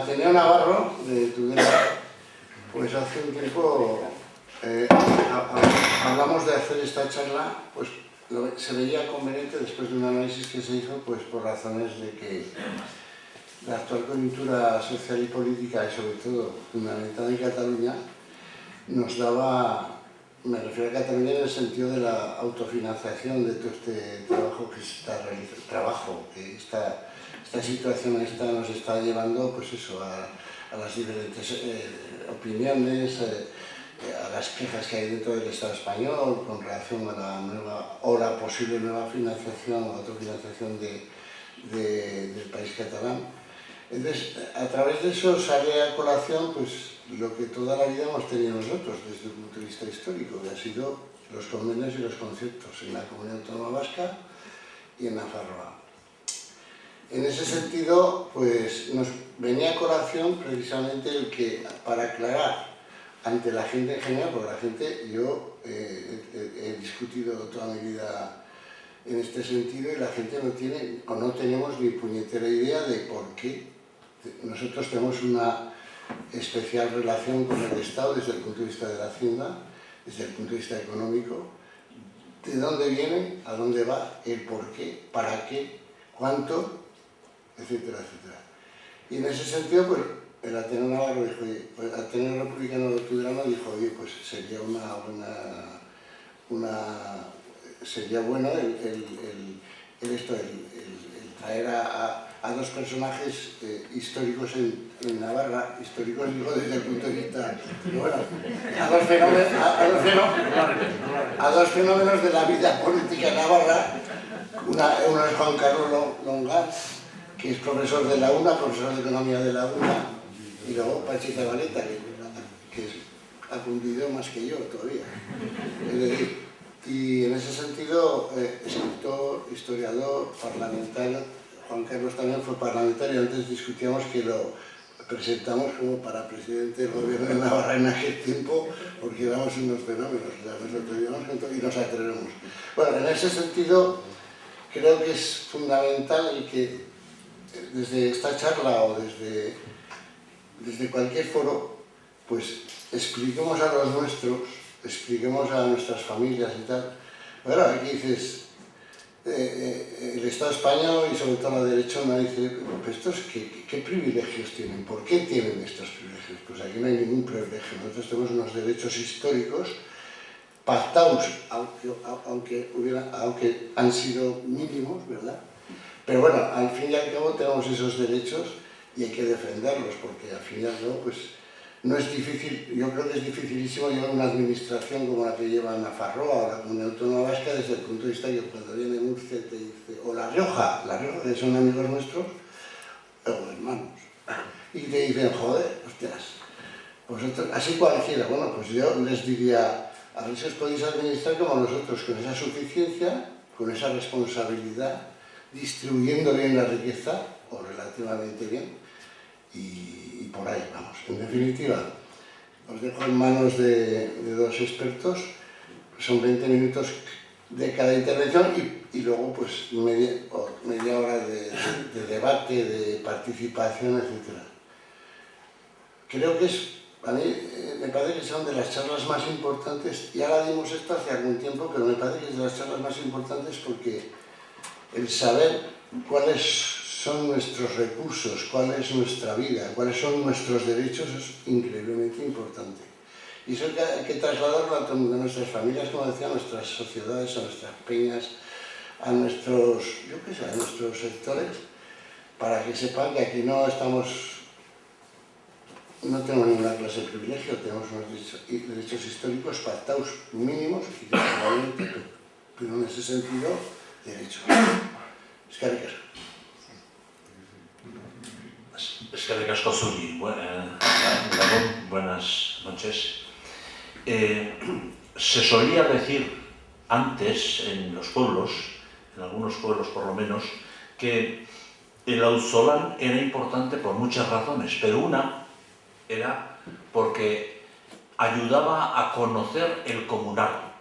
Ateneo Navarro de Tudela, pues hace un tiempo hablamos de hacer esta charla, pues se veía conveniente después de un análisis que se hizo, pues por razones de que la actual coyuntura social y política, y sobre todo fundamentada en Cataluña, nos daba, me refiero a Cataluña en el sentido de la autofinanciación de todo este trabajo que se está realizando, esta situación nos está llevando, pues eso, a las diferentes opiniones, a las quejas que hay dentro del Estado español con relación a la nueva o la posible nueva financiación o autofinanciación del país catalán. Entonces, a través de eso sale a colación pues, lo que toda la vida hemos tenido nosotros desde un punto de vista histórico, que ha sido los convenios y los conceptos en la Comunidad Autónoma Vasca y en Nafarroa. En ese sentido, pues nos venía a colación precisamente el que, para aclarar ante la gente en general, porque la gente, yo he discutido toda mi vida en este sentido y la gente no tiene o no tenemos ni puñetera idea de por qué nosotros tenemos una especial relación con el Estado desde el punto de vista de la Hacienda, desde el punto de vista económico, de dónde viene, a dónde va, el por qué, para qué, cuánto, etcétera, etcétera. Y en ese sentido, pues, el Ateneo Navarro dijo, el Ateneo Republicano Tudelano dijo, oye, pues sería sería bueno el traer a dos personajes históricos en Navarra, históricos digo desde el punto de vista, pero bueno, a dos fenómenos de la vida política navarra. Uno es Juan Carlos Longar, que es profesor de la UNA, profesor de Economía de la UNA, y luego Pachi Zabaleta, que ha cumplido más que yo todavía. Es decir, y en ese sentido, escritor, historiador, parlamentario. Juan Carlos también fue parlamentario, antes discutíamos que lo presentamos como para presidente del gobierno de Navarra en aquel tiempo, porque éramos unos fenómenos, y nos atrevemos. Bueno, en ese sentido, creo que es fundamental el que desde esta charla o desde cualquier foro, pues expliquemos a los nuestros, expliquemos a nuestras familias y tal. Bueno, aquí dices, el Estado español y sobre todo la derecha me dice, pues estos ¿qué privilegios tienen? ¿Por qué tienen estos privilegios? Pues aquí no hay ningún privilegio. Nosotros tenemos unos derechos históricos pactados, aunque han sido mínimos, ¿verdad? Pero bueno, al fin y al cabo tenemos esos derechos y hay que defenderlos, porque al fin y al cabo, pues, no es difícil, yo creo que es dificilísimo llevar una administración como la que lleva Nafarroa o la Comunidad Autónoma Vasca desde el punto de vista que cuando viene Murcia te dice, o La Rioja, que son amigos nuestros, o hermanos, y te dicen, joder, hostias, vosotros, así cualquiera. Bueno, pues yo les diría, a ver si os podéis administrar como nosotros, con esa suficiencia, con esa responsabilidad, distribuyendo bien la riqueza, o relativamente bien, y por ahí vamos. En definitiva, os dejo en manos de dos expertos, son 20 minutos de cada intervención y luego pues media hora de debate, de participación, etc. Creo que a mí me parece que son de las charlas más importantes, ya la dimos esto hace algún tiempo, pero me parece que es de las charlas más importantes porque el saber cuáles son nuestros recursos, cuál es nuestra vida, cuáles son nuestros derechos es increíblemente importante. Y eso hay que trasladarlo a nuestras familias, como decía, a nuestras sociedades, a nuestras peñas, a nuestros, a nuestros sectores, para que sepan que aquí no tenemos ninguna clase de privilegio, tenemos unos derechos históricos pactados mínimos, pero en ese sentido, derechos. Eskerrik asko. Eskerrik asko zuri. Buenas noches. Se solía decir antes en los pueblos, en algunos pueblos por lo menos, que el auzolán era importante por muchas razones, pero una era porque ayudaba a conocer el comunal.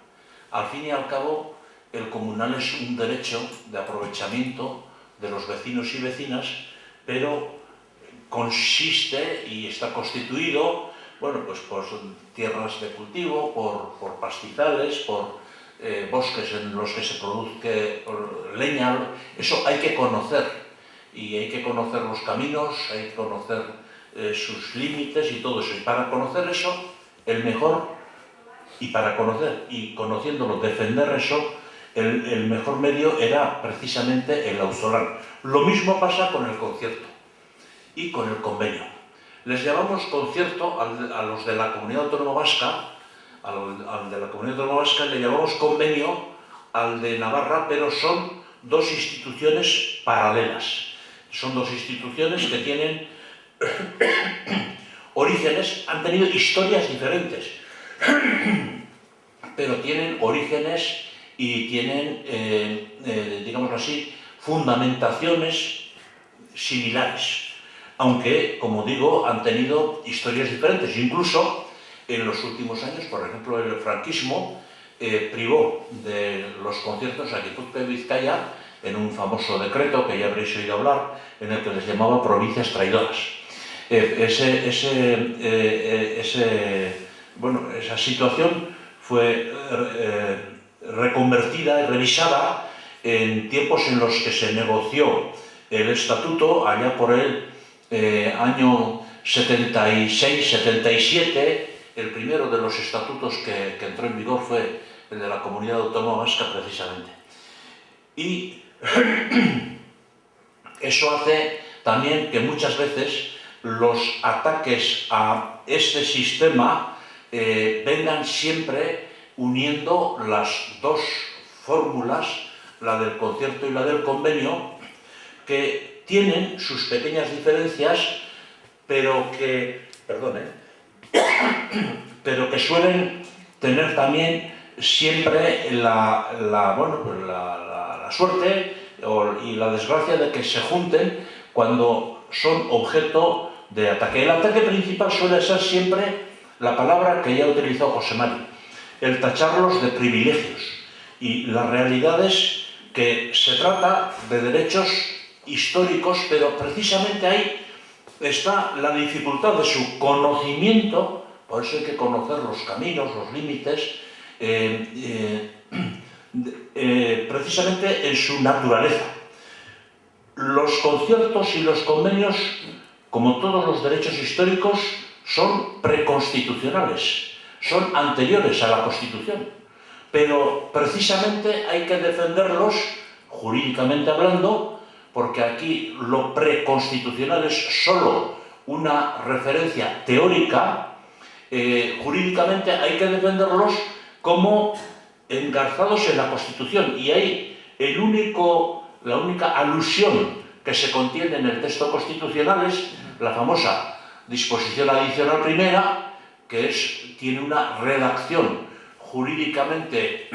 Al fin y al cabo, el comunal es un derecho de aprovechamiento de los vecinos y vecinas, pero consiste y está constituido, bueno, pues por tierras de cultivo, por pastizales, por bosques en los que se produce leña. Eso hay que conocer, y hay que conocer los caminos, hay que conocer sus límites y todo eso. Y para conocer eso, el mejor, y para conocer y conociéndolo defender eso, el mejor medio era precisamente el auzolán. Lo mismo pasa con el concierto y con el convenio. Les llamamos concierto a los de la Comunidad Autónoma Vasca, al de la Comunidad Autónoma Vasca le llamamos convenio al de Navarra, pero son dos instituciones paralelas. Son dos instituciones que tienen orígenes, han tenido historias diferentes, pero tienen orígenes y tienen, digámoslo así, fundamentaciones similares. Aunque, como digo, han tenido historias diferentes. Incluso en los últimos años, por ejemplo, el franquismo privó de los conciertos a Guipúzcoa y Vizcaya en un famoso decreto que ya habréis oído hablar, en el que les llamaba provincias traidoras. Esa situación fue reconvertida y revisada en tiempos en los que se negoció el estatuto, allá por el año 76-77, el primero de los estatutos que entró en vigor fue el de la Comunidad Autónoma Vasca, precisamente. Y eso hace también que muchas veces los ataques a este sistema vengan siempre uniendo las dos fórmulas, la del concierto y la del convenio, que tienen sus pequeñas diferencias, pero que suelen tener también siempre la suerte y la desgracia de que se junten cuando son objeto de ataque. El ataque principal suele ser siempre la palabra que ya utilizó José Mari, el tacharlos de privilegios. Y la realidad es que se trata de derechos históricos, pero precisamente ahí está la dificultad de su conocimiento. Por eso hay que conocer los caminos, los límites, precisamente en su naturaleza. Los conciertos y los convenios, como todos los derechos históricos, son preconstitucionales, son anteriores a la Constitución, pero precisamente hay que defenderlos, jurídicamente hablando, porque aquí lo preconstitucional es solo una referencia teórica. Jurídicamente hay que defenderlos como engarzados en la Constitución, y ahí la única alusión que se contiene en el texto constitucional es la famosa disposición adicional primera, que tiene una redacción jurídicamente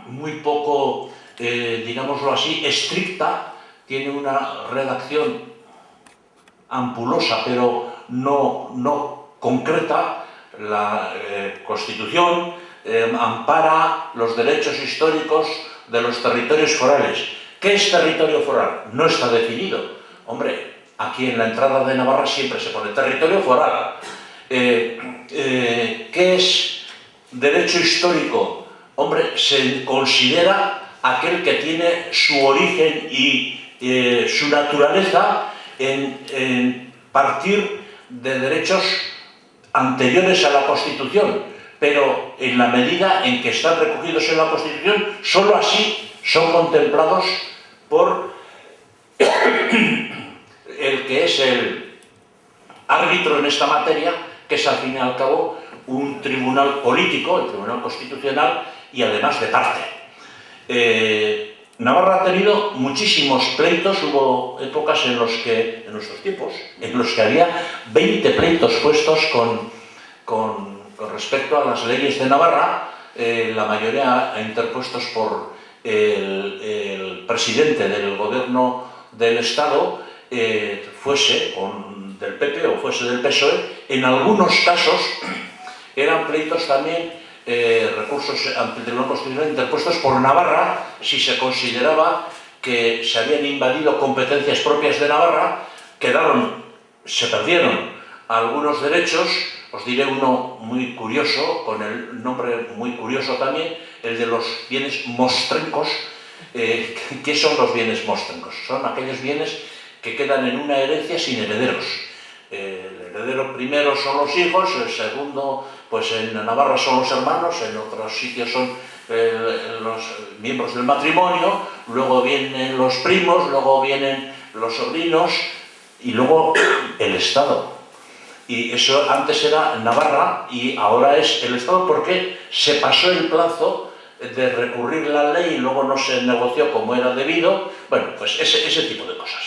muy poco, digámoslo así, estricta, tiene una redacción ampulosa, pero no concreta. La Constitución ampara los derechos históricos de los territorios forales. ¿Qué es territorio foral? No está definido. Hombre, aquí en la entrada de Navarra siempre se pone territorio foral. ¿Qué es derecho histórico? Hombre, se considera aquel que tiene su origen y su naturaleza en partir de derechos anteriores a la Constitución, pero en la medida en que están recogidos en la Constitución, solo así son contemplados por el que es el árbitro en esta materia, que es al fin y al cabo un tribunal político, el Tribunal Constitucional, y además de parte. Navarra ha tenido muchísimos pleitos. Hubo épocas en nuestros tiempos, en los que había 20 pleitos puestos con respecto a las leyes de Navarra, la mayoría interpuestos por el presidente del gobierno del Estado, fuese del PP o fuese del PSOE. En algunos casos eran pleitos también, recursos ante el Tribunal Constitucional interpuestos por Navarra, si se consideraba que se habían invadido competencias propias de Navarra. Quedaron se perdieron algunos derechos. Os diré uno muy curioso, con el nombre muy curioso también, el de los bienes mostrencos. ¿Qué son los bienes mostrencos? Son aquellos bienes que quedan en una herencia sin herederos. El heredero primero son los hijos, el segundo, pues en Navarra son los hermanos, en otros sitios son los miembros del matrimonio, luego vienen los primos, luego vienen los sobrinos y luego el Estado. Y eso antes era Navarra y ahora es el Estado porque se pasó el plazo de recurrir la ley y luego no se negoció como era debido. Bueno, pues ese tipo de cosas.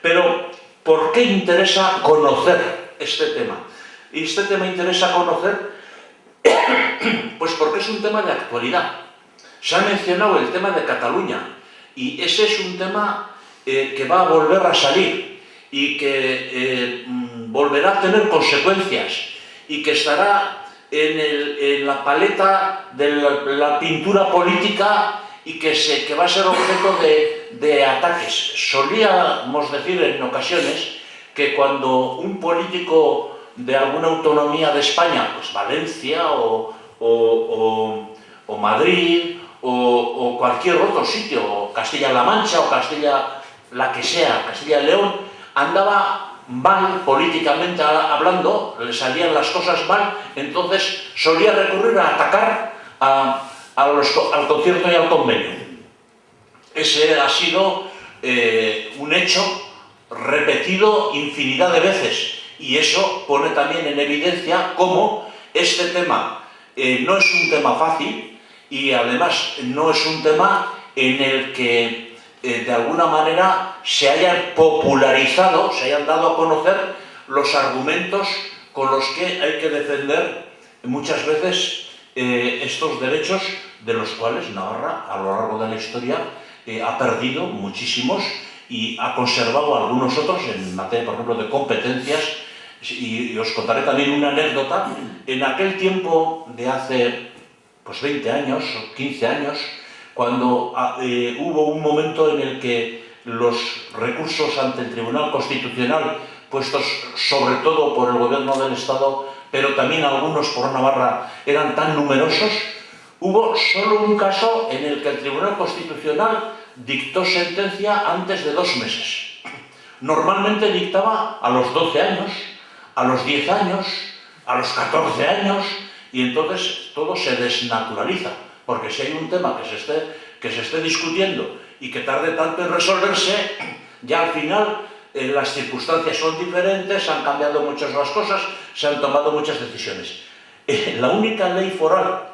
Pero, ¿por qué interesa conocer este tema? Y este tema interesa conocer pues porque es un tema de actualidad. Se ha mencionado el tema de Cataluña y ese es un tema que va a volver a salir y que volverá a tener consecuencias y que estará en la paleta de la pintura política y que va a ser objeto de ataques. Solíamos decir en ocasiones que cuando un político de alguna autonomía de España, pues Valencia o Madrid o cualquier otro sitio, o Castilla-La Mancha o Castilla, la que sea, Castilla y León, andaba mal políticamente hablando, le salían las cosas mal, entonces solía recurrir a atacar al concierto y al convenio. Ese ha sido un hecho repetido infinidad de veces y eso pone también en evidencia cómo este tema no es un tema fácil y además no es un tema en el que de alguna manera se hayan popularizado, se hayan dado a conocer los argumentos con los que hay que defender muchas veces estos derechos de los cuales Navarra a lo largo de la historia ha perdido muchísimos y ha conservado algunos otros en materia, por ejemplo, de competencias. Y os contaré también una anécdota. En aquel tiempo de hace pues 20 años o 15 años, cuando hubo un momento en el que los recursos ante el Tribunal Constitucional, puestos sobre todo por el Gobierno del Estado, pero también algunos por Navarra, eran tan numerosos, hubo solo un caso en el que el Tribunal Constitucional dictó sentencia antes de 2 meses. Normalmente dictaba a los 12 años, a los 10 años, a los 14 años, y entonces todo se desnaturaliza. Porque si hay un tema que se esté discutiendo y que tarde tanto en resolverse, ya al final las circunstancias son diferentes, han cambiado muchas las cosas, se han tomado muchas decisiones. La única ley foral,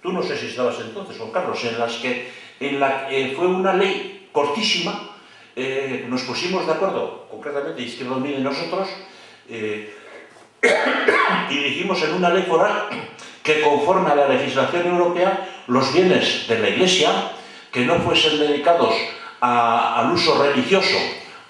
tú no sé si estabas entonces, Juan Carlos, fue una ley cortísima, nos pusimos de acuerdo, concretamente Izquierda Unida y nosotros, y dijimos en una ley foral que conforme a la legislación europea los bienes de la Iglesia que no fuesen dedicados al uso religioso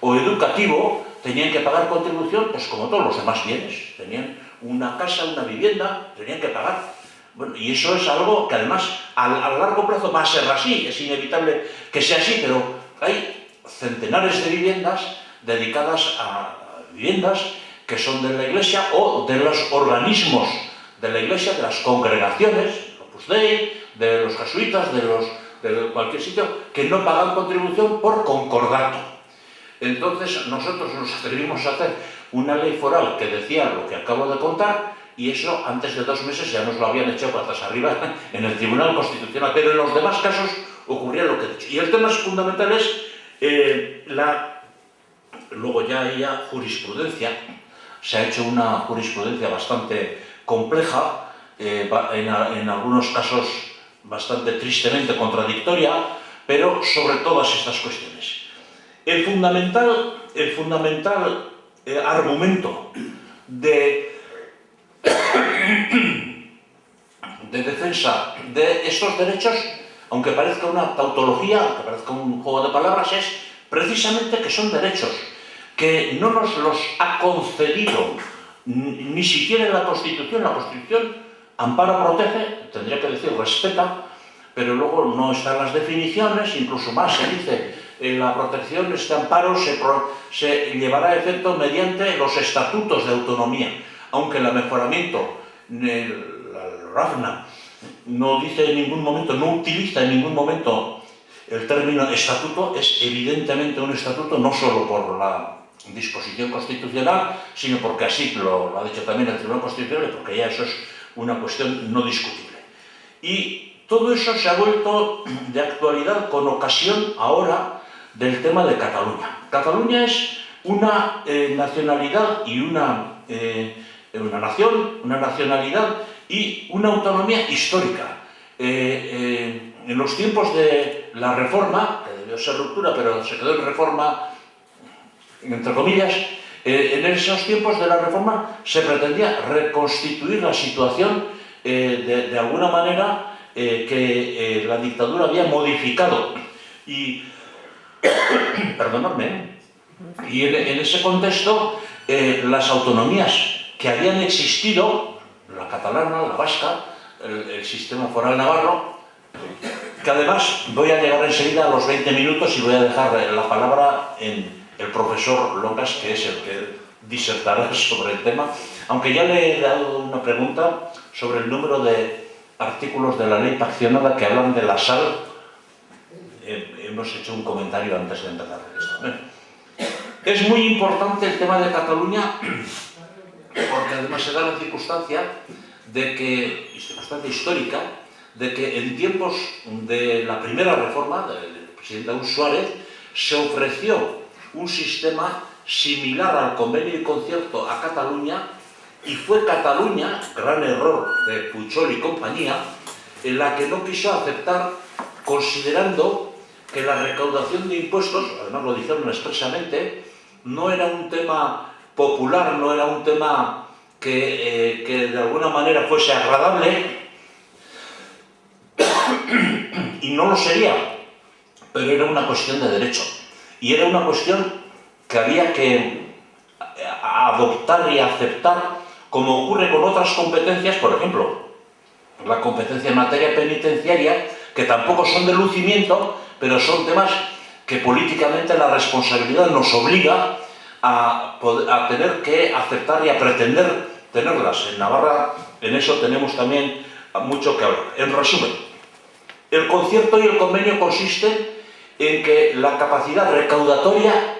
o educativo tenían que pagar contribución, pues como todos los demás bienes. Tenían una casa, una vivienda, tenían que pagar. Bueno, y eso es algo que además a largo plazo va a ser así, es inevitable que sea así, pero hay centenares de viviendas dedicadas a viviendas que son de la Iglesia o de los organismos de la Iglesia, de las congregaciones, Opus Dei, de los jesuitas, de cualquier sitio, que no pagan contribución por concordato. Entonces nosotros nos atrevimos a hacer una ley foral que decía lo que acabo de contar y eso antes de 2 meses ya nos lo habían hecho patas arriba en el Tribunal Constitucional, pero en los demás casos ocurría lo que he dicho. Y el tema fundamental es luego ya hay jurisprudencia. Se ha hecho una jurisprudencia bastante compleja, en algunos casos bastante tristemente contradictoria, pero sobre todas estas cuestiones. El fundamental argumento de defensa de estos derechos, aunque parezca una tautología, aunque parezca un juego de palabras, es precisamente que son derechos que no nos los ha concedido ni siquiera en la Constitución. La Constitución ampara, protege, tendría que decir respeta, pero luego no están las definiciones, incluso más se dice la protección, este amparo se llevará a efecto mediante los estatutos de autonomía, aunque el mejoramiento, la RAFNA, no dice en ningún momento, no utiliza en ningún momento el término estatuto. Es evidentemente un estatuto no solo por la disposición constitucional, sino porque así lo ha dicho también el Tribunal Constitucional, y porque ya eso es una cuestión no discutible. Y todo eso se ha vuelto de actualidad con ocasión ahora del tema de Cataluña. Cataluña es una nacionalidad y una nación, una nacionalidad y una autonomía histórica. En los tiempos de la Reforma, que debió ser ruptura, pero se quedó en Reforma, entre comillas, en esos tiempos de la Reforma se pretendía reconstituir la situación de alguna manera que la dictadura había modificado. Y, perdonadme, y en ese contexto las autonomías que habían existido, la catalana, la vasca, el sistema foral navarro, que además voy a llegar enseguida a los 20 minutos y voy a dejar la palabra en el profesor Longas, que es el que disertará sobre el tema, aunque ya le he dado una pregunta sobre el número de artículos de la ley paccionada que hablan de la sal. Hemos hecho un comentario antes de empezar esto. Es muy importante el tema de Cataluña, porque además se da la circunstancia de que, circunstancia histórica, de que en tiempos de la primera reforma del presidente Augusto Suárez se ofreció un sistema similar al convenio y concierto a Cataluña, y fue Cataluña, gran error de Pujol y compañía, en la que no quiso aceptar, considerando que la recaudación de impuestos, además lo dijeron expresamente, no era un tema popular, no era un tema que de alguna manera fuese agradable, y no lo sería, pero era una cuestión de derecho, y era una cuestión que había que adoptar y aceptar, como ocurre con otras competencias, por ejemplo, la competencia en materia penitenciaria, que tampoco son de lucimiento, pero son temas que políticamente la responsabilidad nos obliga a tener que aceptar y a pretender tenerlas. En Navarra, en eso tenemos también mucho que hablar. En resumen, el concierto y el convenio consisten en que la capacidad recaudatoria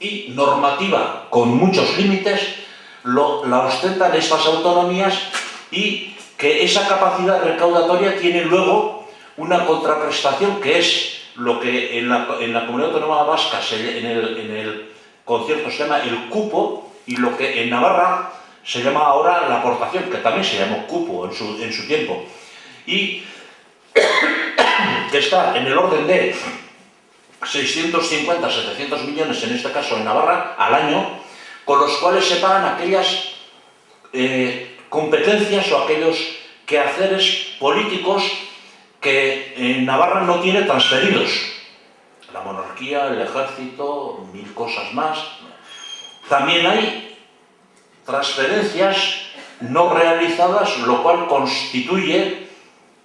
y normativa, con muchos límites, la ostentan estas autonomías, y que esa capacidad recaudatoria tiene luego una contraprestación, que es lo que en la Comunidad Autónoma Vasca en el concierto se llama el cupo, y lo que en Navarra se llama ahora la aportación, que también se llamó cupo en su tiempo, y que está en el orden de 650, 700 millones, en este caso en Navarra, al año, con los cuales se pagan aquellas competencias o aquellos quehaceres políticos que en Navarra no tiene transferidos. La monarquía, el ejército, mil cosas más. También hay transferencias no realizadas, lo cual constituye,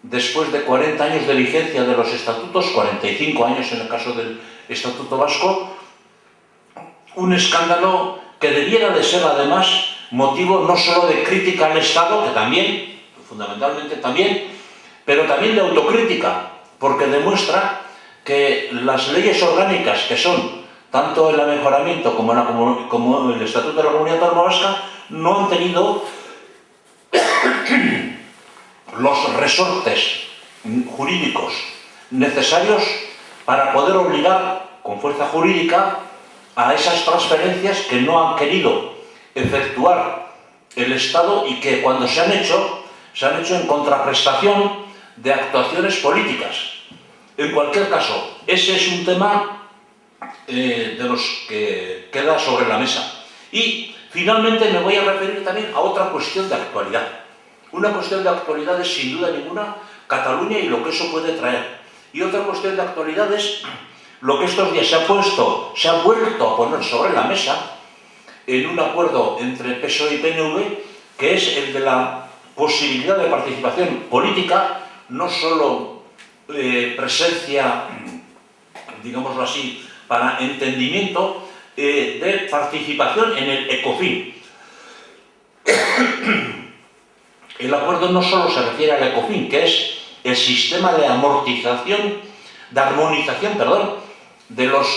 después de 40 años de vigencia de los estatutos, 45 años en el caso del Estatuto Vasco, un escándalo que debiera de ser además motivo no solo de crítica al Estado, que también, fundamentalmente también, pero también de autocrítica, porque demuestra que las leyes orgánicas, que son tanto el mejoramiento como el Estatuto de la Comunidad Autónoma Vasca, no han tenido los resortes jurídicos necesarios para poder obligar con fuerza jurídica a esas transferencias que no han querido efectuar el Estado, y que cuando se han hecho en contraprestación de actuaciones políticas. En cualquier caso, ese es un tema de los que queda sobre la mesa. Y finalmente me voy a referir también a otra cuestión de actualidad. Una cuestión de actualidad es, sin duda ninguna, Cataluña y lo que eso puede traer. Y otra cuestión de actualidad es lo que estos días se ha vuelto a poner sobre la mesa en un acuerdo entre PSOE y PNV, que es el de la posibilidad de participación política, no solo presencia digámoslo así, para entendimiento, de participación en el ECOFIN. El acuerdo no solo se refiere al ECOFIN, que es el sistema de armonización, de los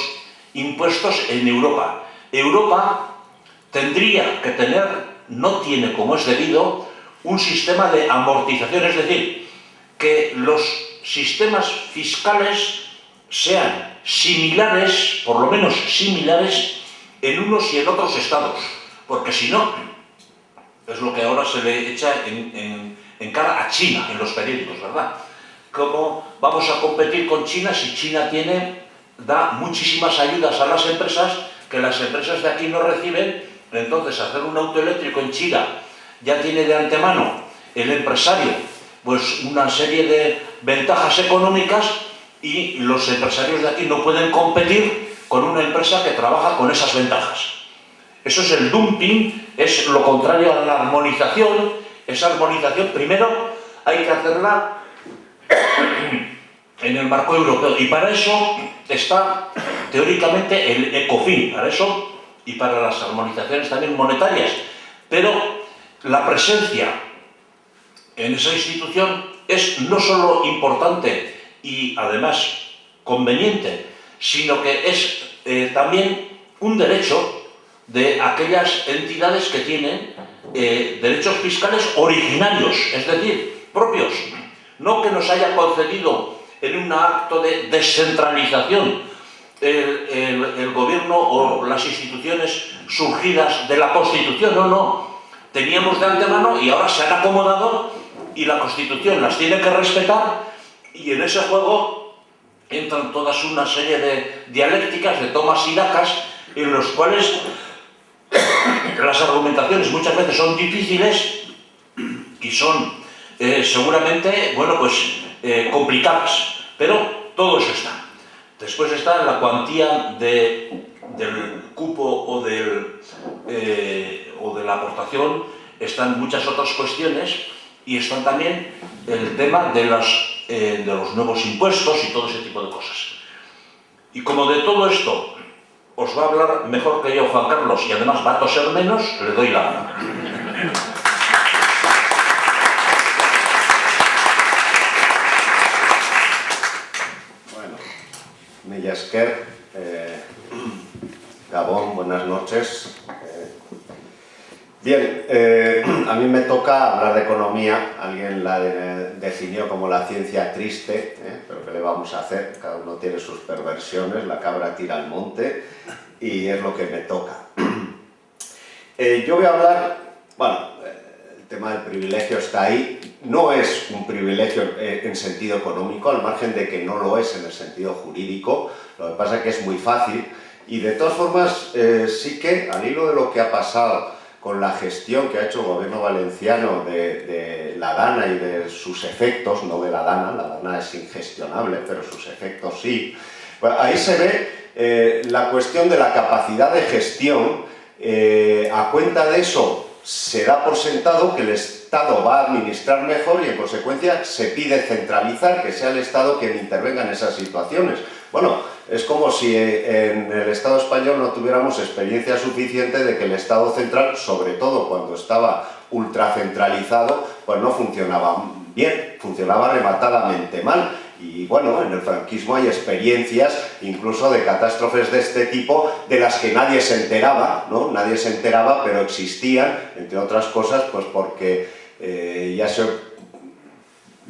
impuestos en Europa. Europa tendría que tener, no tiene como es debido, un sistema de amortización, es decir, que los sistemas fiscales sean similares, por lo menos similares, en unos y en otros estados, porque si no, es lo que ahora se le echa en cara a China en los periódicos, ¿verdad? ¿Cómo vamos a competir con China si China da muchísimas ayudas a las empresas que las empresas de aquí no reciben? Entonces, hacer un auto eléctrico en China ya tiene de antemano el empresario pues una serie de ventajas económicas y los empresarios de aquí no pueden competir con una empresa que trabaja con esas ventajas. Eso es el dumping, es lo contrario a la armonización. Esa armonización primero hay que hacerla en el marco europeo y para eso está teóricamente el ECOFIN, para eso y para las armonizaciones también monetarias, pero la presencia en esa institución es no solo importante y además conveniente, sino que es también un derecho de aquellas entidades que tienen derechos fiscales originarios, es decir, propios, no que nos haya concedido en un acto de descentralización el gobierno o las instituciones surgidas de la Constitución, no, teníamos de antemano y ahora se han acomodado y la Constitución las tiene que respetar y en ese juego entran todas una serie de dialécticas, de tomas y dacas, en los cuales las argumentaciones muchas veces son difíciles y son seguramente, bueno, pues complicadas, pero todo eso está. Después está la cuantía del cupo o de la aportación, están muchas otras cuestiones y están también el tema de los nuevos impuestos y todo ese tipo de cosas. Y como de todo esto os va a hablar mejor que yo Juan Carlos y además va a toser menos, le doy la gana. Bueno, mila esker, Gabón, buenas noches. Bien, a mí me toca hablar de economía. Alguien la definió como la ciencia triste, pero ¿qué le vamos a hacer? Cada uno tiene sus perversiones, la cabra tira al monte y es lo que me toca. Yo voy a hablar, bueno, el tema del privilegio está ahí. No es un privilegio en sentido económico, al margen de que no lo es en el sentido jurídico. Lo que pasa es que es muy fácil y de todas formas sí que al hilo de lo que ha pasado con la gestión que ha hecho el gobierno valenciano de la DANA y de sus efectos, no de la DANA es ingestionable, pero sus efectos sí, pues ahí se ve la cuestión de la capacidad de gestión. A cuenta de eso se da por sentado que el Estado va a administrar mejor y en consecuencia se pide centralizar, que sea el Estado quien intervenga en esas situaciones. Bueno, es como si en el Estado español no tuviéramos experiencia suficiente de que el Estado central, sobre todo cuando estaba ultracentralizado, pues no funcionaba bien, funcionaba rematadamente mal. Y bueno, en el franquismo hay experiencias incluso de catástrofes de este tipo de las que nadie se enteraba, ¿no? Nadie se enteraba, pero existían, entre otras cosas, pues porque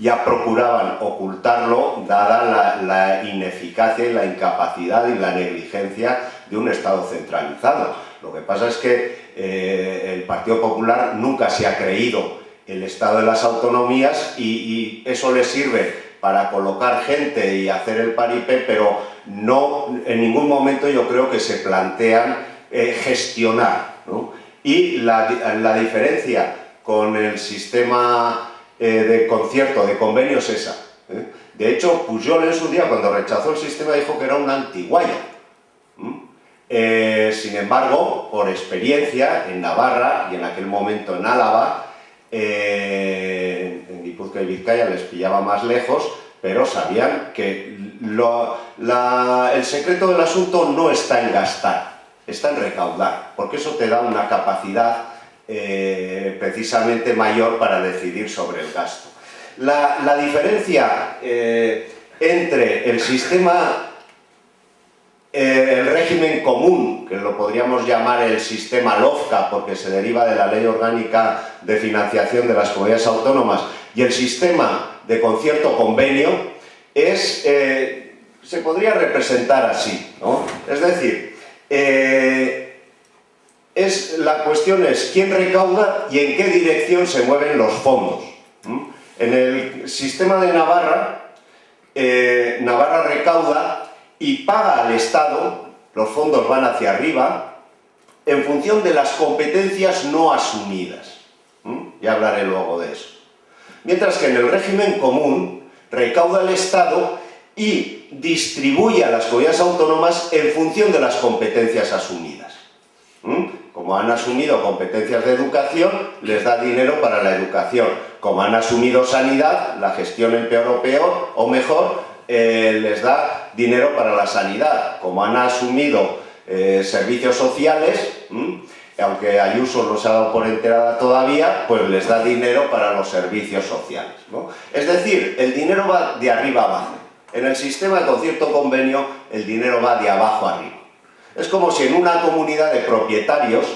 ya procuraban ocultarlo, dada la ineficacia y la incapacidad y la negligencia de un Estado centralizado. Lo que pasa es que el Partido Popular nunca se ha creído el Estado de las autonomías y eso le sirve para colocar gente y hacer el paripé, pero no, en ningún momento yo creo que se plantean gestionar, ¿no? Y la diferencia con el sistema de concierto, de convenios esa. De hecho, Pujol en su día, cuando rechazó el sistema, dijo que era una antiguaya. Sin embargo, por experiencia, en Navarra y en aquel momento en Álava, en Guipúzcoa y Vizcaya les pillaba más lejos, pero sabían que el secreto del asunto no está en gastar, está en recaudar, porque eso te da una capacidad precisamente mayor para decidir sobre el gasto. La diferencia entre el sistema, el régimen común, que lo podríamos llamar el sistema LOFCA, porque se deriva de la Ley Orgánica de Financiación de las Comunidades Autónomas, y el sistema de concierto-convenio, se podría representar así, ¿no? Es decir, la cuestión es quién recauda y en qué dirección se mueven los fondos. En el sistema de Navarra, Navarra recauda y paga al Estado, los fondos van hacia arriba, en función de las competencias no asumidas. Ya hablaré luego de eso. Mientras que en el régimen común recauda el Estado y distribuye a las comunidades autónomas en función de las competencias asumidas. Como han asumido competencias de educación, les da dinero para la educación. Como han asumido sanidad, la gestionen peor o mejor, les da dinero para la sanidad. Como han asumido servicios sociales, aunque Ayuso no se ha dado por enterada todavía, pues les da dinero para los servicios sociales, ¿no? Es decir, el dinero va de arriba abajo. En el sistema de concierto-convenio, el dinero va de abajo arriba. Es como si en una comunidad de propietarios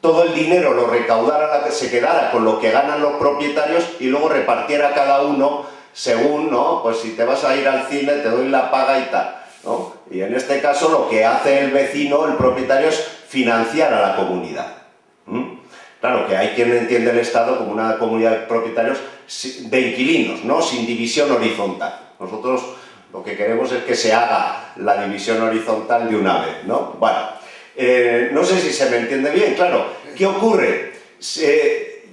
todo el dinero lo recaudara, se quedara con lo que ganan los propietarios y luego repartiera cada uno según, ¿no? Pues si te vas a ir al cine te doy la paga y tal, ¿no? Y en este caso lo que hace el vecino, el propietario, es financiar a la comunidad. Claro que hay quien entiende el Estado como una comunidad de propietarios de inquilinos, ¿no? Sin división horizontal. Nosotros lo que queremos es que se haga la división horizontal de una vez, ¿no? Bueno, no sé si se me entiende bien, claro. ¿Qué ocurre?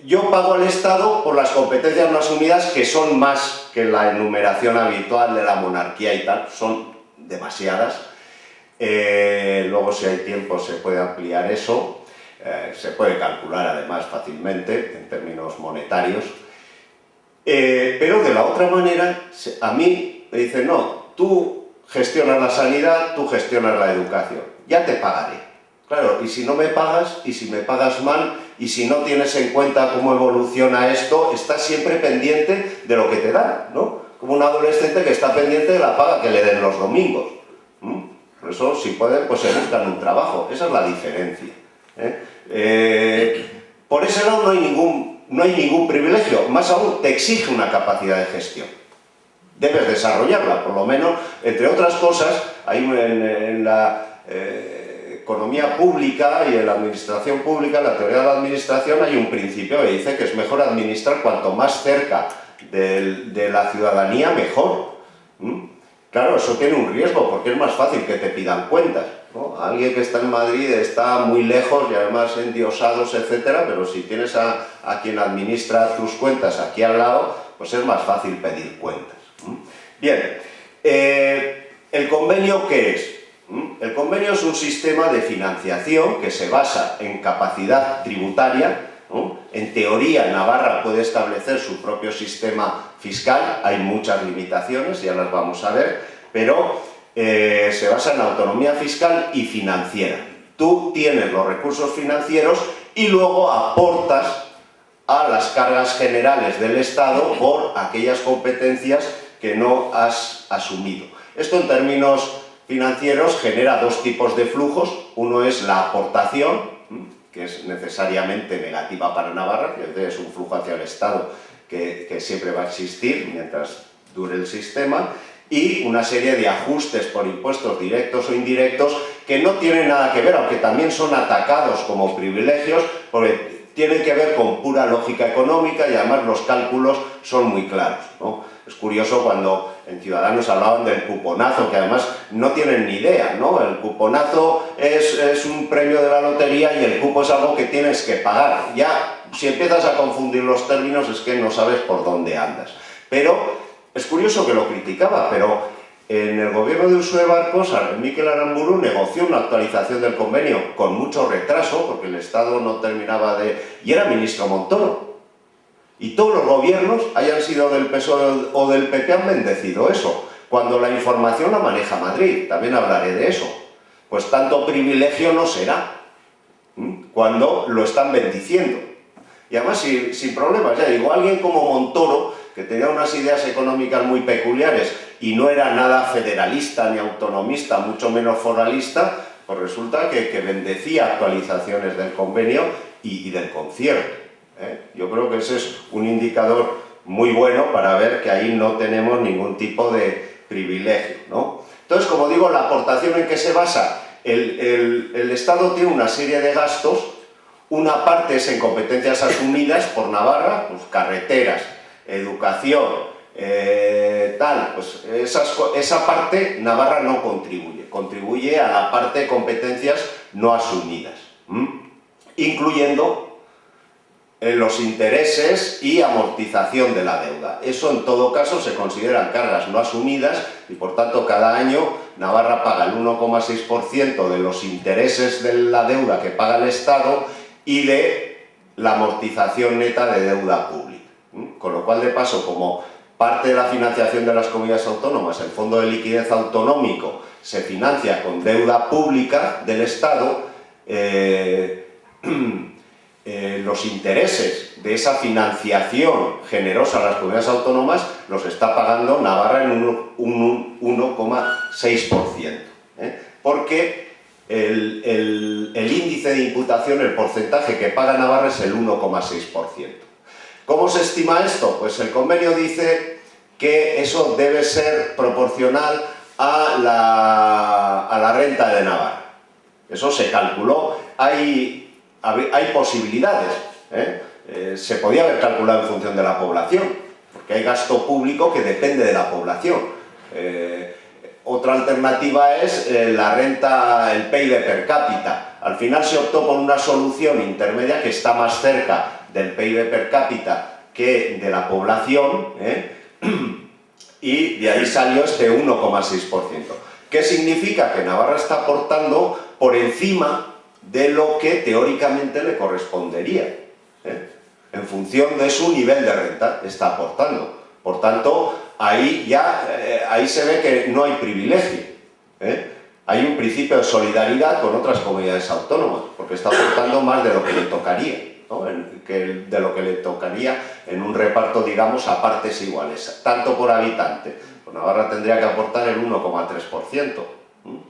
Yo pago al Estado por las competencias no asumidas, que son más que la enumeración habitual de la monarquía y tal, son demasiadas. Luego, si hay tiempo, se puede ampliar eso, se puede calcular además fácilmente en términos monetarios. Pero de la otra manera, a mí me dicen, no, tú gestionas la sanidad, tú gestionas la educación, ya te pagaré. Claro, y si no me pagas, y si me pagas mal, y si no tienes en cuenta cómo evoluciona esto, estás siempre pendiente de lo que te dan, ¿no? Como un adolescente que está pendiente de la paga que le den los domingos. Por eso, si pueden, pues se buscan un trabajo. Esa es la diferencia, por ese lado no hay ningún privilegio, más aún te exige una capacidad de gestión. Debes desarrollarla, por lo menos, entre otras cosas, hay en la economía pública y en la administración pública, en la teoría de la administración, hay un principio que dice que es mejor administrar cuanto más cerca de la ciudadanía, mejor. Claro, eso tiene un riesgo, porque es más fácil que te pidan cuentas, ¿no? Alguien que está en Madrid está muy lejos y además endiosados, etcétera, pero si tienes a quien administra tus cuentas aquí al lado, pues es más fácil pedir cuentas. Bien, ¿el convenio qué es? El convenio es un sistema de financiación que se basa en capacidad tributaria, ¿no? En teoría, Navarra puede establecer su propio sistema fiscal, hay muchas limitaciones, ya las vamos a ver, pero se basa en autonomía fiscal y financiera. Tú tienes los recursos financieros y luego aportas a las cargas generales del Estado por aquellas competencias que no has asumido. Esto en términos financieros genera dos tipos de flujos. Uno es la aportación, que es necesariamente negativa para Navarra, que es un flujo hacia el Estado que siempre va a existir mientras dure el sistema, y una serie de ajustes por impuestos directos o indirectos que no tienen nada que ver, aunque también son atacados como privilegios, porque tienen que ver con pura lógica económica y además los cálculos son muy claros, ¿no? Es curioso cuando en Ciudadanos hablaban del cuponazo, que además no tienen ni idea, ¿no? El cuponazo es un premio de la lotería y el cupo es algo que tienes que pagar. Ya, si empiezas a confundir los términos es que no sabes por dónde andas. Pero es curioso que lo criticaba, pero en el gobierno de Uxue Barkos, Mikel Aramburu negoció una actualización del convenio con mucho retraso, porque el Estado no terminaba de... y era ministro Montoro. Y todos los gobiernos, hayan sido del PSOE o del PP, han bendecido eso. Cuando la información la maneja Madrid, también hablaré de eso. Pues tanto privilegio no será, cuando lo están bendiciendo. Y además sin problemas, ya digo, alguien como Montoro, que tenía unas ideas económicas muy peculiares y no era nada federalista ni autonomista, mucho menos foralista, pues resulta que bendecía actualizaciones del convenio y del concierto. Yo creo que ese es un indicador muy bueno para ver que ahí no tenemos ningún tipo de privilegio, ¿no? Entonces, como digo, la aportación en que se basa, el Estado tiene una serie de gastos, una parte es en competencias asumidas por Navarra, pues carreteras, educación, pues esa parte Navarra no contribuye a la parte de competencias no asumidas, incluyendo los intereses y amortización de la deuda. Eso en todo caso se consideran cargas no asumidas y por tanto cada año Navarra paga el 1,6% de los intereses de la deuda que paga el Estado y de la amortización neta de deuda pública. Con lo cual, de paso, como parte de la financiación de las comunidades autónomas, el Fondo de Liquidez Autonómico se financia con deuda pública del Estado, los intereses de esa financiación generosa a las comunidades autónomas los está pagando Navarra en un 1,6%. Porque el índice de imputación, el porcentaje que paga Navarra es el 1,6%. ¿Cómo se estima esto? Pues el convenio dice que eso debe ser proporcional a la renta de Navarra. Eso se calculó. Hay posibilidades, se podía haber calculado en función de la población, porque hay gasto público que depende de la población. Otra alternativa es la renta, el PIB per cápita. Al final se optó por una solución intermedia que está más cerca del PIB per cápita que de la población, y de ahí salió este 1,6%. ¿Qué significa? Que Navarra está aportando por encima de lo que teóricamente le correspondería, en función de su nivel de renta, está aportando. Por tanto, ahí se ve que no hay privilegio, hay un principio de solidaridad con otras comunidades autónomas, porque está aportando más de lo que le tocaría, ¿no? De lo que le tocaría en un reparto, digamos, a partes iguales, tanto por habitante. Pues Navarra tendría que aportar el 1,3%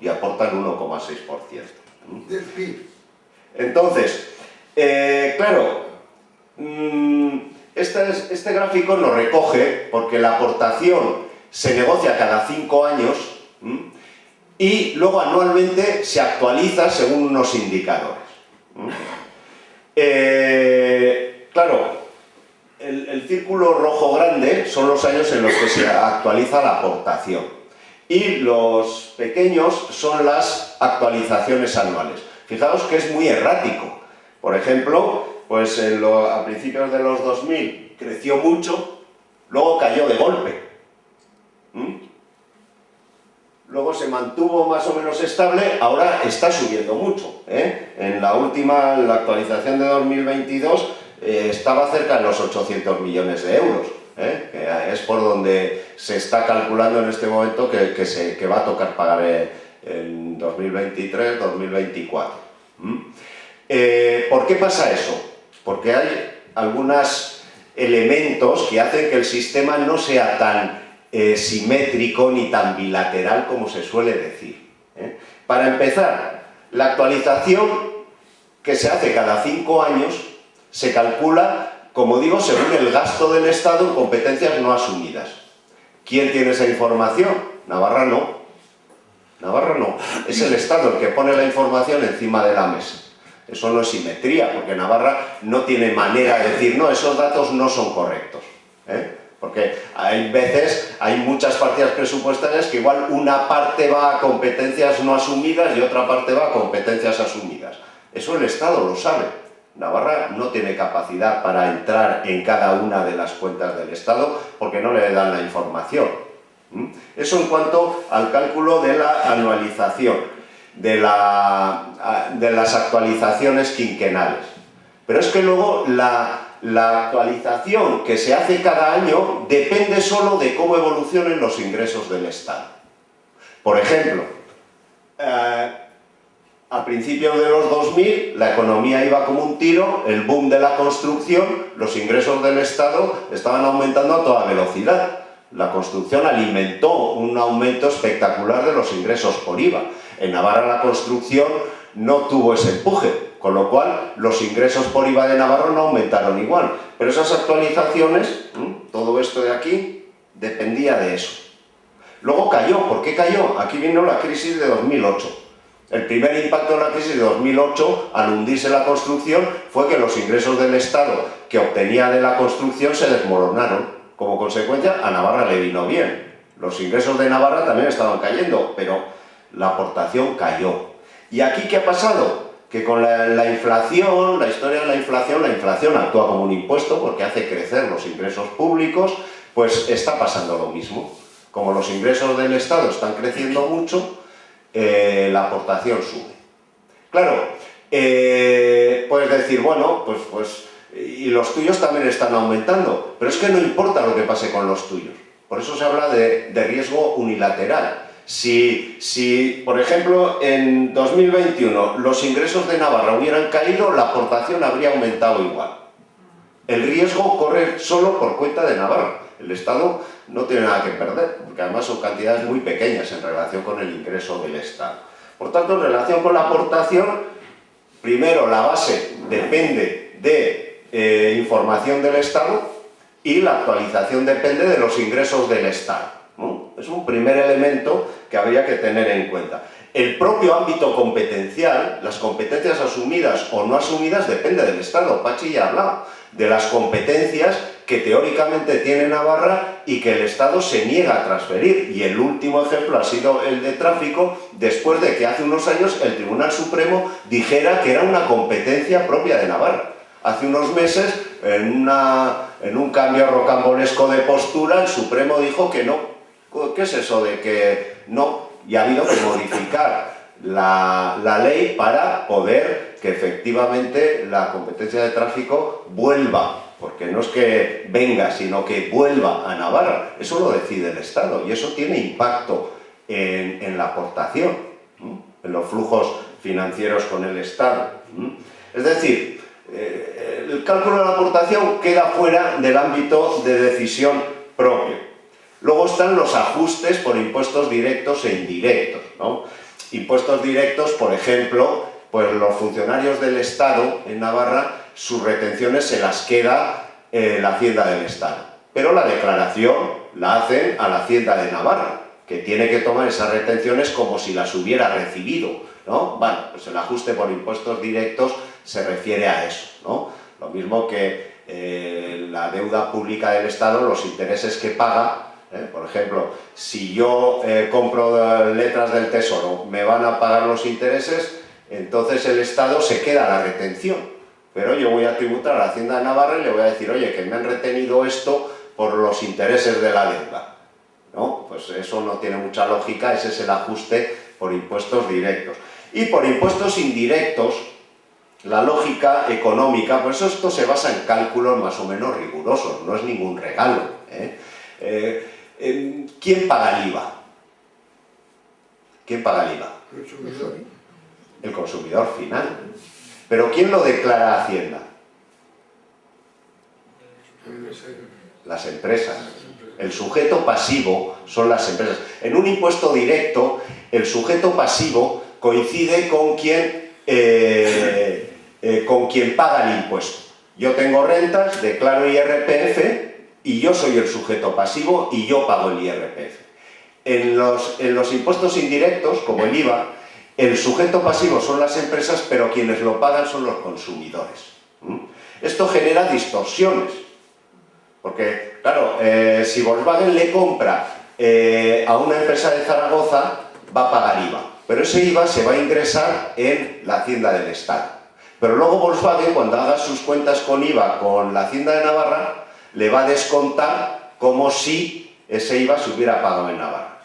y aporta el 1,6%. Del PIB. Entonces, claro, este gráfico lo recoge porque la aportación se negocia cada 5 años y luego anualmente se actualiza según unos indicadores. Claro, el círculo rojo grande son los años en los que se actualiza la aportación y los pequeños son las actualizaciones anuales. Fijaos que es muy errático. Por ejemplo, pues a principios de los 2000 creció mucho, luego cayó de golpe. Luego se mantuvo más o menos estable, ahora está subiendo mucho. En la actualización de 2022 estaba cerca de los 800 millones de euros. Que es por donde se está calculando en este momento que va a tocar pagar en 2023, 2024. ¿Por qué pasa eso? Porque hay algunos elementos que hacen que el sistema no sea tan simétrico ni tan bilateral como se suele decir. Para empezar, la actualización que se hace cada 5 años se calcula, como digo, según el gasto del Estado en competencias no asumidas. ¿Quién tiene esa información? Navarra no. Navarra no. Es el Estado el que pone la información encima de la mesa. Eso no es simetría, porque Navarra no tiene manera de decir, no, esos datos no son correctos. Porque hay muchas partidas presupuestarias que igual una parte va a competencias no asumidas y otra parte va a competencias asumidas. Eso el Estado lo sabe. Navarra no tiene capacidad para entrar en cada una de las cuentas del Estado porque no le dan la información. Eso en cuanto al cálculo de la anualización, de las actualizaciones quinquenales. Pero es que luego la la actualización que se hace cada año depende solo de cómo evolucionen los ingresos del Estado. Por ejemplo, a principios de los 2000 la economía iba como un tiro, el boom de la construcción, los ingresos del Estado estaban aumentando a toda velocidad. La construcción alimentó un aumento espectacular de los ingresos por IVA. En Navarra la construcción no tuvo ese empuje, con lo cual los ingresos por IVA de Navarra no aumentaron igual. Pero esas actualizaciones, todo esto de aquí, dependía de eso. Luego cayó. ¿Por qué cayó? Aquí vino la crisis de 2008. El primer impacto de la crisis de 2008, al hundirse la construcción, fue que los ingresos del Estado que obtenía de la construcción se desmoronaron. Como consecuencia, a Navarra le vino bien. Los ingresos de Navarra también estaban cayendo, pero la aportación cayó. ¿Y aquí qué ha pasado? Que con la inflación, la historia de la inflación actúa como un impuesto porque hace crecer los ingresos públicos, pues está pasando lo mismo. Como los ingresos del Estado están creciendo mucho, la aportación sube. Claro, puedes decir, bueno, pues y los tuyos también están aumentando, pero es que no importa lo que pase con los tuyos. Por eso se habla de riesgo unilateral. Si, por ejemplo, en 2021 los ingresos de Navarra hubieran caído, la aportación habría aumentado igual. El riesgo corre solo por cuenta de Navarra. El Estado no tiene nada que perder, porque además son cantidades muy pequeñas en relación con el ingreso del Estado. Por tanto, en relación con la aportación, primero la base depende de información del Estado y la actualización depende de los ingresos del Estado, ¿no? Es un primer elemento que habría que tener en cuenta. El propio ámbito competencial, las competencias asumidas o no asumidas, depende del Estado. Pachi ya ha hablado de las competencias que teóricamente tiene Navarra y que el Estado se niega a transferir. Y el último ejemplo ha sido el de tráfico, después de que hace unos años el Tribunal Supremo dijera que era una competencia propia de Navarra. Hace unos meses, en un cambio rocambolesco de postura, el Supremo dijo que no. ¿Qué es eso de que no? Y ha habido que modificar la ley para poder que efectivamente la competencia de tráfico vuelva, porque no es que venga, sino que vuelva a Navarra. Eso lo decide el Estado y eso tiene impacto en la aportación, ¿no? En los flujos financieros con el Estado. Es decir, el cálculo de la aportación queda fuera del ámbito de decisión propio. Luego están los ajustes por impuestos directos e indirectos, ¿no? Impuestos directos, por ejemplo, pues los funcionarios del Estado en Navarra, sus retenciones se las queda la Hacienda del Estado. Pero la declaración la hacen a la Hacienda de Navarra, que tiene que tomar esas retenciones como si las hubiera recibido, ¿no? Bueno, pues el ajuste por impuestos directos se refiere a eso, ¿no? Lo mismo que la deuda pública del Estado, los intereses que paga. Por ejemplo, si yo compro letras del Tesoro, me van a pagar los intereses, entonces el Estado se queda la retención. Pero yo voy a tributar a la Hacienda de Navarra y le voy a decir, oye, que me han retenido esto por los intereses de la deuda, ¿no? Pues eso no tiene mucha lógica, ese es el ajuste por impuestos directos. Y por impuestos indirectos, la lógica económica, por eso esto se basa en cálculos más o menos rigurosos, no es ningún regalo, ¿quién paga el IVA? ¿Quién paga el IVA? El consumidor. El consumidor final. ¿Pero quién lo declara a Hacienda? Las empresas. El sujeto pasivo son las empresas. En un impuesto directo, el sujeto pasivo coincide con quien paga el impuesto. Yo tengo rentas, declaro IRPF y yo soy el sujeto pasivo y yo pago el IRPF. En los impuestos indirectos, como el IVA, el sujeto pasivo son las empresas, pero quienes lo pagan son los consumidores. Esto genera distorsiones, porque, claro, si Volkswagen le compra a una empresa de Zaragoza, va a pagar IVA, pero ese IVA se va a ingresar en la Hacienda del Estado. Pero luego Volkswagen, cuando haga sus cuentas con IVA con la Hacienda de Navarra, le va a descontar como si ese IVA se hubiera pagado en Navarra.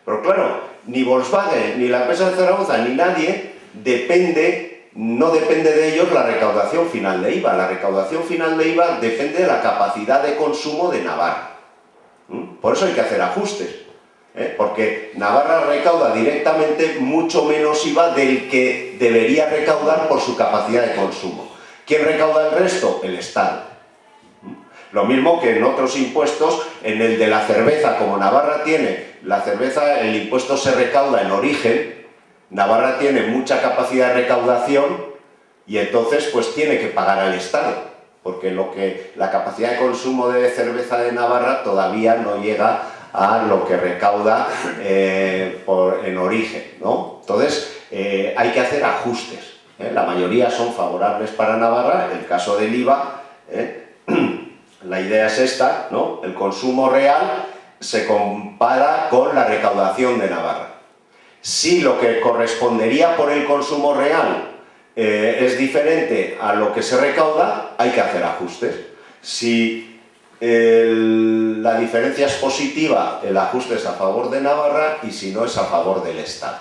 Pero claro, ni Volkswagen, ni la empresa de Zaragoza, ni nadie depende no depende de ellos la recaudación final de IVA. La recaudación final de IVA depende de la capacidad de consumo de Navarra. Por eso hay que hacer ajustes, porque Navarra recauda directamente mucho menos IVA del que debería recaudar por su capacidad de consumo. ¿Quién recauda el resto? El Estado. Lo mismo que en otros impuestos, en el de la cerveza, como Navarra tiene la cerveza, el impuesto se recauda en origen, Navarra tiene mucha capacidad de recaudación y entonces pues tiene que pagar al Estado, porque la capacidad de consumo de cerveza de Navarra todavía no llega a lo que recauda en origen, ¿no? Entonces hay que hacer ajustes, la mayoría son favorables para Navarra. El caso del IVA, la idea es esta, ¿no? El consumo real se compara con la recaudación de Navarra. Si lo que correspondería por el consumo real es diferente a lo que se recauda, hay que hacer ajustes. Si la diferencia es positiva, el ajuste es a favor de Navarra, y si no, es a favor del Estado.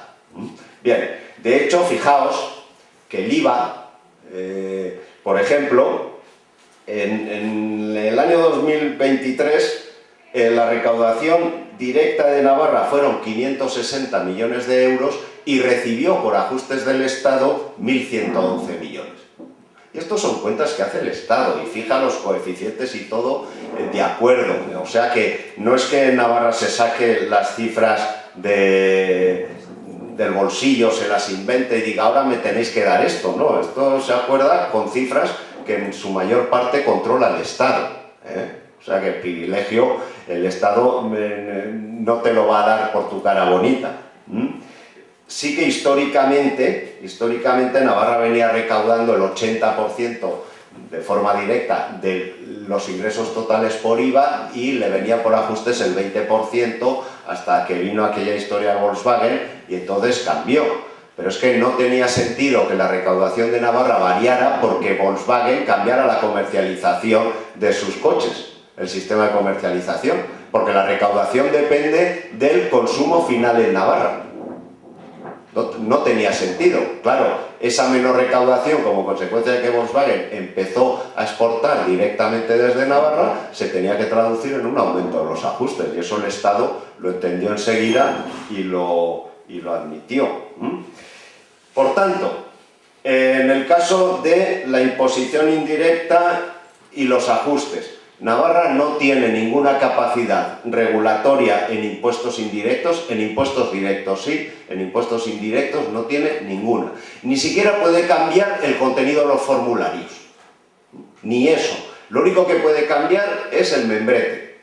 Bien, de hecho, fijaos que el IVA, por ejemplo, en el año 2023, la recaudación directa de Navarra fueron 560 millones de euros y recibió por ajustes del Estado 1.111 millones. Y estos son cuentas que hace el Estado, y fija los coeficientes y todo de acuerdo. O sea que no es que Navarra se saque las cifras del bolsillo, se las invente y diga ahora me tenéis que dar esto. No, esto se acuerda con cifras que en su mayor parte controla el Estado. O sea que el privilegio el Estado no te lo va a dar por tu cara bonita. Sí que históricamente Navarra venía recaudando el 80% de forma directa de los ingresos totales por IVA, y le venía por ajustes el 20% hasta que vino aquella historia de Volkswagen y entonces cambió. Pero es que no tenía sentido que la recaudación de Navarra variara porque Volkswagen cambiara la comercialización de sus coches, el sistema de comercialización, porque la recaudación depende del consumo final en Navarra. No tenía sentido. Claro, esa menor recaudación como consecuencia de que Volkswagen empezó a exportar directamente desde Navarra se tenía que traducir en un aumento de los ajustes, y eso el Estado lo entendió enseguida y lo admitió. Por tanto, en el caso de la imposición indirecta y los ajustes, Navarra no tiene ninguna capacidad regulatoria en impuestos indirectos. En impuestos directos sí, en impuestos indirectos no tiene ninguna. Ni siquiera puede cambiar el contenido de los formularios, ni eso. Lo único que puede cambiar es el membrete.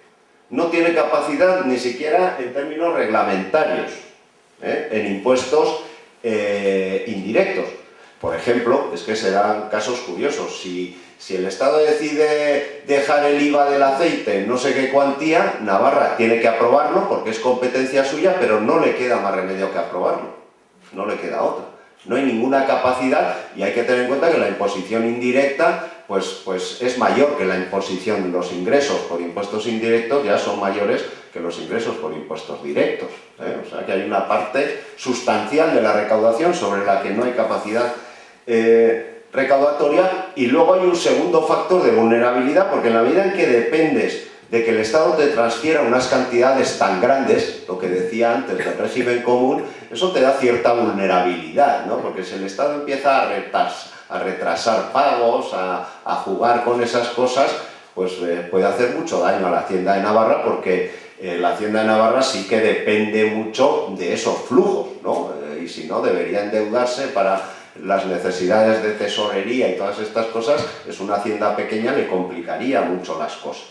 No tiene capacidad ni siquiera en términos reglamentarios, en impuestos indirectos. Por ejemplo, es que se dan casos curiosos. Si el Estado decide dejar el IVA del aceite en no sé qué cuantía, Navarra tiene que aprobarlo porque es competencia suya, pero no le queda más remedio que aprobarlo. No le queda otra. No hay ninguna capacidad, y hay que tener en cuenta que la imposición indirecta pues es mayor que la imposición de los ingresos por impuestos indirectos, ya son mayores que los ingresos por impuestos directos. O sea que hay una parte sustancial de la recaudación sobre la que no hay capacidad recaudatoria, y luego hay un segundo factor de vulnerabilidad, porque en la medida en que dependes de que el Estado te transfiera unas cantidades tan grandes, lo que decía antes del régimen común, eso te da cierta vulnerabilidad, ¿no? Porque si el Estado empieza a retrasar pagos, a jugar con esas cosas, pues puede hacer mucho daño a la Hacienda de Navarra, porque la Hacienda de Navarra sí que depende mucho de esos flujos, ¿no? Y si no, debería endeudarse para las necesidades de tesorería y todas estas cosas. Es una hacienda pequeña, le complicaría mucho las cosas.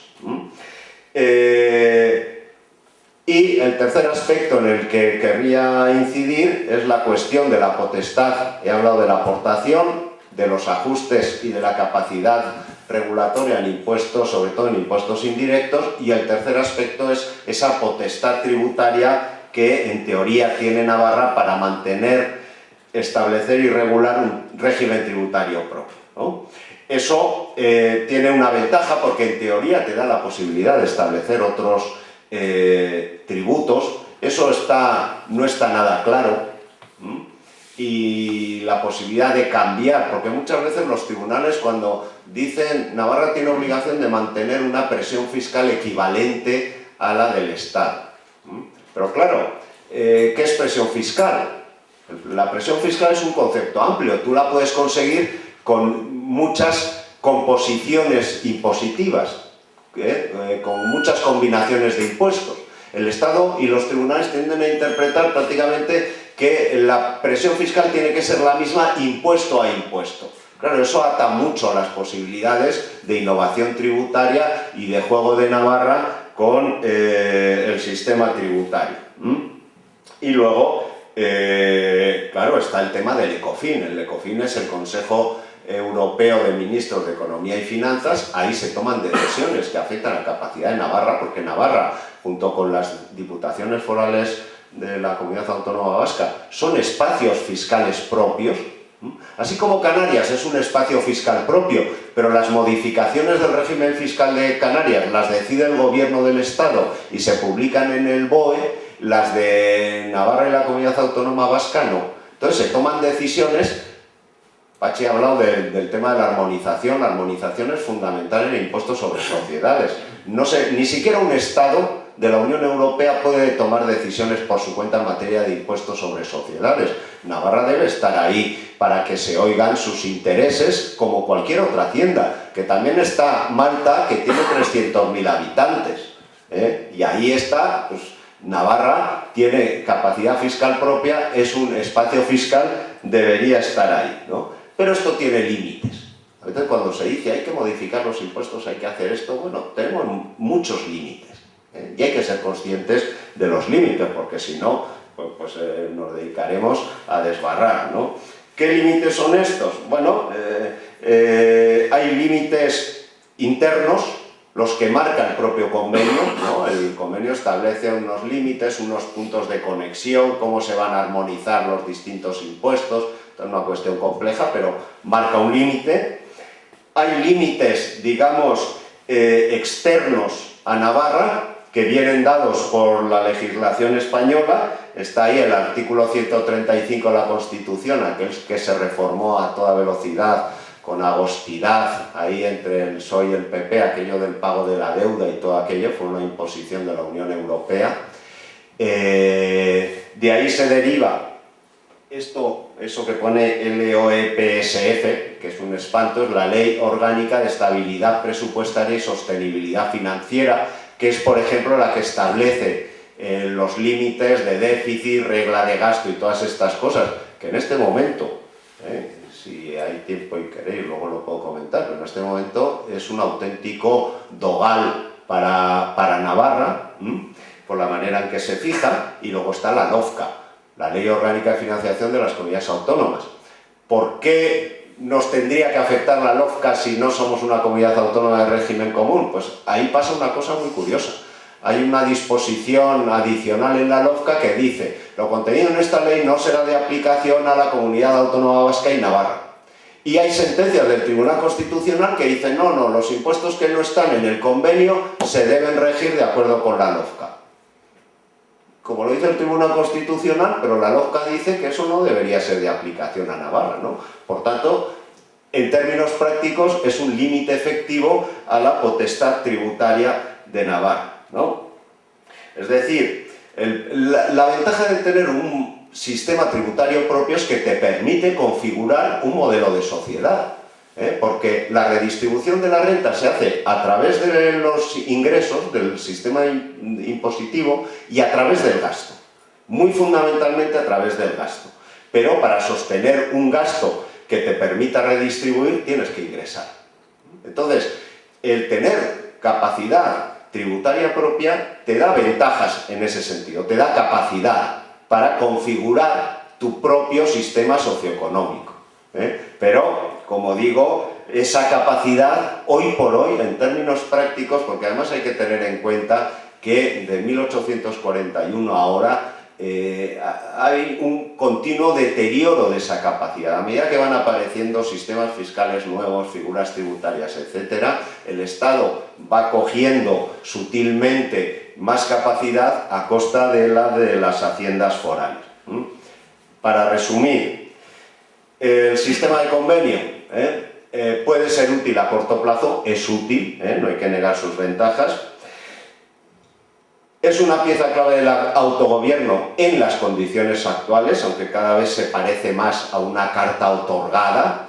Y el tercer aspecto en el que querría incidir es la cuestión de la potestad. He hablado de la aportación, de los ajustes y de la capacidad regulatoria en impuestos, sobre todo en impuestos indirectos, y el tercer aspecto es esa potestad tributaria que en teoría tiene Navarra para mantener, establecer y regular un régimen tributario propio, ¿no? Eso tiene una ventaja porque en teoría te da la posibilidad de establecer otros tributos. Eso no está nada claro. y la posibilidad de cambiar, porque muchas veces los tribunales cuando dicen Navarra tiene obligación de mantener una presión fiscal equivalente a la del Estado. Pero claro, ¿qué es presión fiscal? La presión fiscal es un concepto amplio, tú la puedes conseguir con muchas composiciones impositivas, con muchas combinaciones de impuestos. El Estado y los tribunales tienden a interpretar prácticamente que la presión fiscal tiene que ser la misma impuesto a impuesto. Claro, eso ata mucho a las posibilidades de innovación tributaria y de juego de Navarra con el sistema tributario. Y luego, claro, está el tema del ECOFIN. El ECOFIN es el Consejo Europeo de Ministros de Economía y Finanzas. Ahí se toman decisiones que afectan a la capacidad de Navarra, porque Navarra, junto con las diputaciones forales de la Comunidad Autónoma Vasca, son espacios fiscales propios, así como Canarias es un espacio fiscal propio, pero las modificaciones del régimen fiscal de Canarias las decide el gobierno del Estado y se publican en el BOE, las de Navarra y la Comunidad Autónoma Vasca no. Entonces se toman decisiones. Pachi ha hablado del tema de la armonización es fundamental en el impuesto sobre sociedades. No sé, ni siquiera un Estado de la Unión Europea puede tomar decisiones por su cuenta en materia de impuestos sobre sociedades. Navarra debe estar ahí para que se oigan sus intereses como cualquier otra hacienda, que también está Malta, que tiene 300.000 habitantes, y ahí está, pues, Navarra tiene capacidad fiscal propia, es un espacio fiscal, debería estar ahí, ¿no? Pero esto tiene límites. A veces cuando se dice hay que modificar los impuestos, hay que hacer esto, bueno, tenemos muchos límites. Y hay que ser conscientes de los límites, porque si no, pues nos dedicaremos a desbarrar, ¿no? ¿Qué límites son estos? Bueno, hay límites internos, los que marca el propio convenio, ¿no? El convenio establece unos límites, unos puntos de conexión, cómo se van a armonizar los distintos impuestos. Esto es una cuestión compleja, pero marca un límite. Hay límites, digamos, externos a Navarra, que vienen dados por la legislación española. Está ahí el artículo 135 de la Constitución, aquel que se reformó a toda velocidad, con agostidad, ahí entre el PSOE y el PP, aquello del pago de la deuda y todo aquello, fue una imposición de la Unión Europea. De ahí se deriva eso que pone LOEPSF, que es un espanto, es la Ley Orgánica de Estabilidad Presupuestaria y Sostenibilidad Financiera, que es, por ejemplo, la que establece los límites de déficit, regla de gasto y todas estas cosas, que en este momento, si hay tiempo y queréis, luego lo puedo comentar, pero en este momento es un auténtico dogal para Navarra, por la manera en que se fija, y luego está la LOFCA, la Ley Orgánica de Financiación de las Comunidades Autónomas. ¿Por qué nos tendría que afectar la LOFCA si no somos una comunidad autónoma de régimen común? Pues ahí pasa una cosa muy curiosa. Hay una disposición adicional en la LOFCA que dice: lo contenido en esta ley no será de aplicación a la Comunidad Autónoma Vasca y Navarra. Y hay sentencias del Tribunal Constitucional que dicen: no, los impuestos que no están en el convenio se deben regir de acuerdo con la LOFCA. Como lo dice el Tribunal Constitucional, pero la LOFCA dice que eso no debería ser de aplicación a Navarra, ¿no? Por tanto, en términos prácticos, es un límite efectivo a la potestad tributaria de Navarra, ¿no? Es decir, la ventaja de tener un sistema tributario propio es que te permite configurar un modelo de sociedad, porque la redistribución de la renta se hace a través de los ingresos del sistema impositivo y a través del gasto, muy fundamentalmente a través del gasto. Pero para sostener un gasto que te permita redistribuir tienes que ingresar. Entonces, el tener capacidad tributaria propia te da ventajas en ese sentido, te da capacidad para configurar tu propio sistema socioeconómico. Pero, como digo, esa capacidad hoy por hoy, en términos prácticos, porque además hay que tener en cuenta que de 1841 a ahora hay un continuo deterioro de esa capacidad. A medida que van apareciendo sistemas fiscales nuevos, figuras tributarias, etc., el Estado va cogiendo sutilmente más capacidad a costa de la de las haciendas forales. Para resumir, El sistema de convenio puede ser útil a corto plazo, es útil, no hay que negar sus ventajas. Es una pieza clave del autogobierno en las condiciones actuales, aunque cada vez se parece más a una carta otorgada,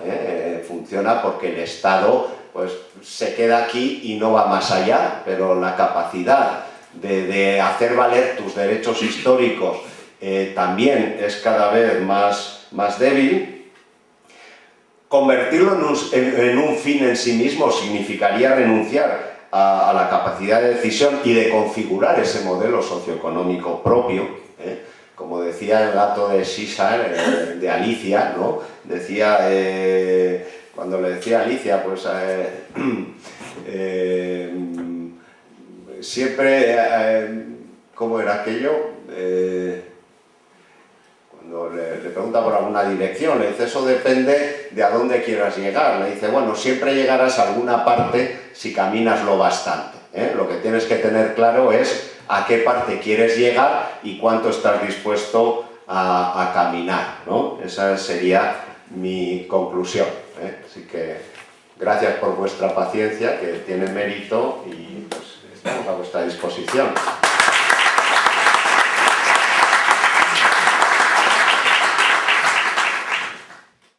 funciona porque el Estado pues, se queda aquí y no va más allá, pero la capacidad de hacer valer tus derechos históricos también es cada vez más débil. Convertirlo en un fin en sí mismo significaría renunciar a la capacidad de decisión y de configurar ese modelo socioeconómico propio. Como decía el gato de César, de Alicia, ¿no? Decía, cuando le decía a Alicia, pues siempre, ¿cómo era aquello? Cuando le pregunta por alguna dirección, le dice, eso depende de a dónde quieras llegar. Le dice, bueno, siempre llegarás a alguna parte si caminas lo bastante. Lo que tienes que tener claro es a qué parte quieres llegar y cuánto estás dispuesto a caminar, ¿no? Esa sería mi conclusión. Así que gracias por vuestra paciencia, que tiene mérito, y pues, estamos a vuestra disposición.